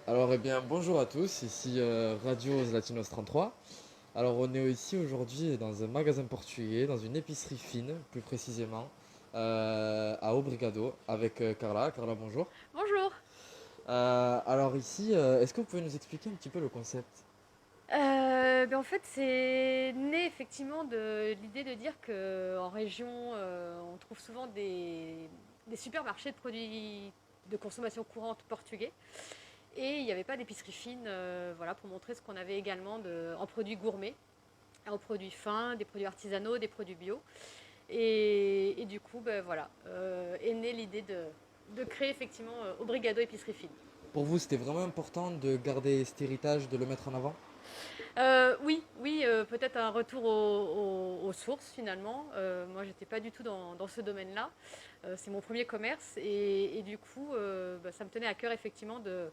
Alors, eh bien, bonjour à tous, ici Radio Latinos 33. Alors, on est ici aujourd'hui dans un magasin portugais, dans une épicerie fine, plus précisément, à Obrigado, avec Carla. Carla, bonjour. Bonjour. Alors ici, est-ce que vous pouvez nous expliquer un petit peu le concept? En fait, c'est né effectivement de l'idée de dire qu'en région, on trouve souvent des supermarchés de produits de consommation courante portugais. Et il n'y avait pas d'épicerie fine, voilà, pour montrer ce qu'on avait également en produits gourmets, en produits fins, des produits artisanaux, des produits bio. Et du coup, voilà, est née l'idée de créer effectivement Obrigado Épicerie Fine. Pour vous, c'était vraiment important de garder cet héritage, de le mettre en avant? Oui, oui, peut-être un retour aux sources finalement. Moi, j'étais pas du tout dans ce domaine-là. C'est mon premier commerce et du coup, ça me tenait à cœur effectivement de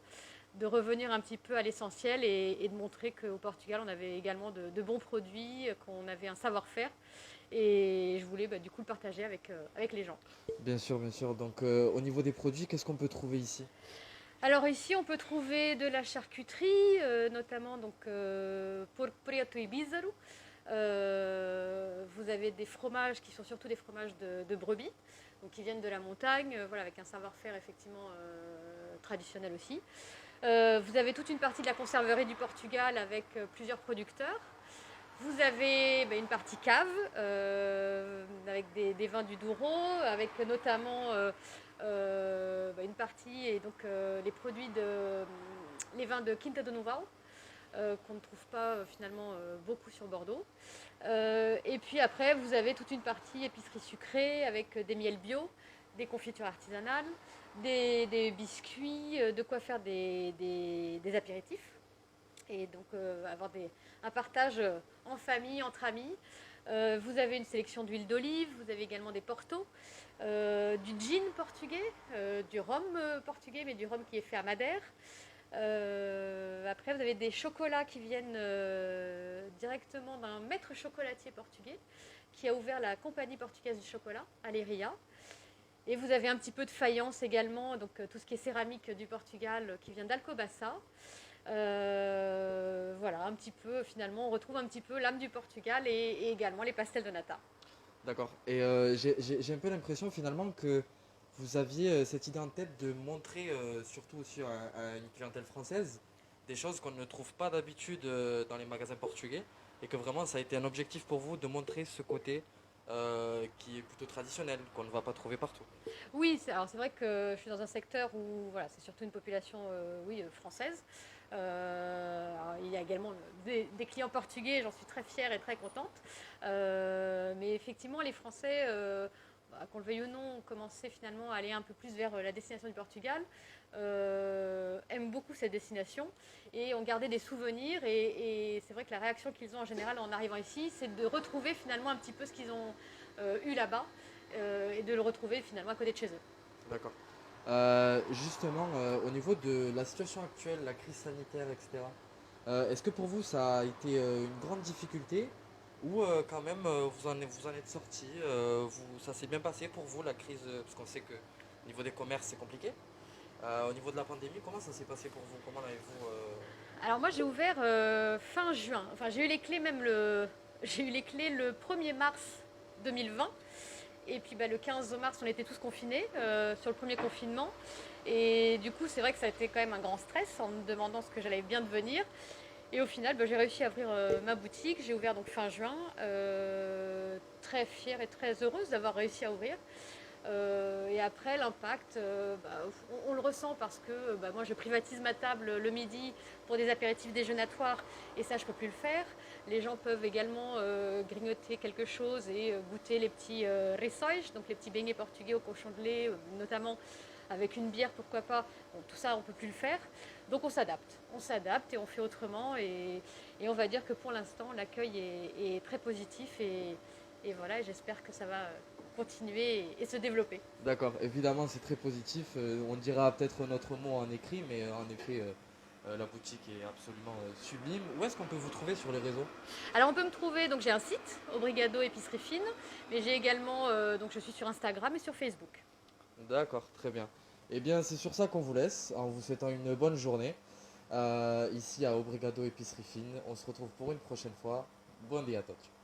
revenir un petit peu à l'essentiel et de montrer qu'au Portugal, on avait également de bons produits, qu'on avait un savoir-faire et je voulais du coup le partager avec les gens. Bien sûr, bien sûr. Donc, au niveau des produits, qu'est-ce qu'on peut trouver ici? Alors ici, on peut trouver de la charcuterie, notamment donc porco preto et bizarro. Vous avez des fromages qui sont surtout des fromages de brebis, donc qui viennent de la montagne, voilà, avec un savoir-faire effectivement traditionnel aussi. Vous avez toute une partie de la conserverie du Portugal avec plusieurs producteurs. Vous avez une partie cave avec des vins du Douro, avec notamment une partie et donc les vins de Quinta do Noval qu'on ne trouve pas finalement beaucoup sur Bordeaux. Et puis après, vous avez toute une partie épicerie sucrée avec des miels bio, des confitures artisanales, des biscuits, de quoi faire des apéritifs et donc un partage en famille, entre amis. Vous avez une sélection d'huile d'olive, vous avez également des portos, du gin portugais, du rhum portugais, mais du rhum qui est fait à Madère. Après, vous avez des chocolats qui viennent directement d'un maître chocolatier portugais qui a ouvert la compagnie portugaise du chocolat, Aleria. Et vous avez un petit peu de faïence également, donc tout ce qui est céramique du Portugal qui vient d'Alcobaça. Voilà, un petit peu, finalement, on retrouve un petit peu l'âme du Portugal et également les pastels de nata. D'accord. Et j'ai un peu l'impression finalement que vous aviez cette idée en tête de montrer, surtout aussi à une clientèle française, des choses qu'on ne trouve pas d'habitude dans les magasins portugais, et que vraiment ça a été un objectif pour vous de montrer ce côté qui est plutôt traditionnel, qu'on ne va pas trouver partout. Oui, alors c'est vrai que je suis dans un secteur où voilà, c'est surtout une population oui, française. Alors, il y a également des clients portugais, j'en suis très fière et très contente. Mais effectivement, les Français, qu'on le veuille ou non, ont commencé finalement à aller un peu plus vers la destination du Portugal, aiment beaucoup cette destination et ont gardé des souvenirs. Et c'est vrai que la réaction qu'ils ont en général en arrivant ici, c'est de retrouver finalement un petit peu ce qu'ils ont eu là-bas et de le retrouver finalement à côté de chez eux. D'accord. Justement, au niveau de la situation actuelle, la crise sanitaire, etc., est-ce que pour vous ça a été une grande difficulté ou quand même vous en êtes sorti, ça s'est bien passé pour vous la crise, parce qu'on sait que au niveau des commerces c'est compliqué. Au niveau de la pandémie, comment ça s'est passé pour vous? Comment l'avez-vous Alors moi j'ai ouvert fin juin. Enfin j'ai eu les clés même j'ai eu les clés le 1er mars 2020. Et puis le 15 mars on était tous confinés sur le premier confinement. Et du coup c'est vrai que ça a été quand même un grand stress en me demandant ce que j'allais bien devenir. Et au final j'ai réussi à ouvrir ma boutique. J'ai ouvert donc fin juin. Très fière et très heureuse d'avoir réussi à ouvrir. Et après, l'impact, on le ressent parce que moi, je privatise ma table le midi pour des apéritifs déjeunatoires et ça, je ne peux plus le faire. Les gens peuvent également grignoter quelque chose et goûter les petits rissóis, donc les petits beignets portugais au cochon de lait, notamment avec une bière, pourquoi pas. Bon, tout ça, on ne peut plus le faire. Donc on s'adapte et on fait autrement. Et on va dire que pour l'instant, l'accueil est très positif et voilà, j'espère que ça va continuer et se développer. D'accord, évidemment c'est très positif. On dira peut-être notre mot en écrit, mais en effet la boutique est absolument sublime. Où est-ce qu'on peut vous trouver sur les réseaux? Alors on peut me trouver, donc j'ai un site, Obrigado Épicerie Fine, mais j'ai également, donc je suis sur Instagram et sur Facebook. D'accord, très bien. Eh bien c'est sur ça qu'on vous laisse, en vous souhaitant une bonne journée. ici à Obrigado Épicerie Fine. On se retrouve pour une prochaine fois. Bon dia a todos.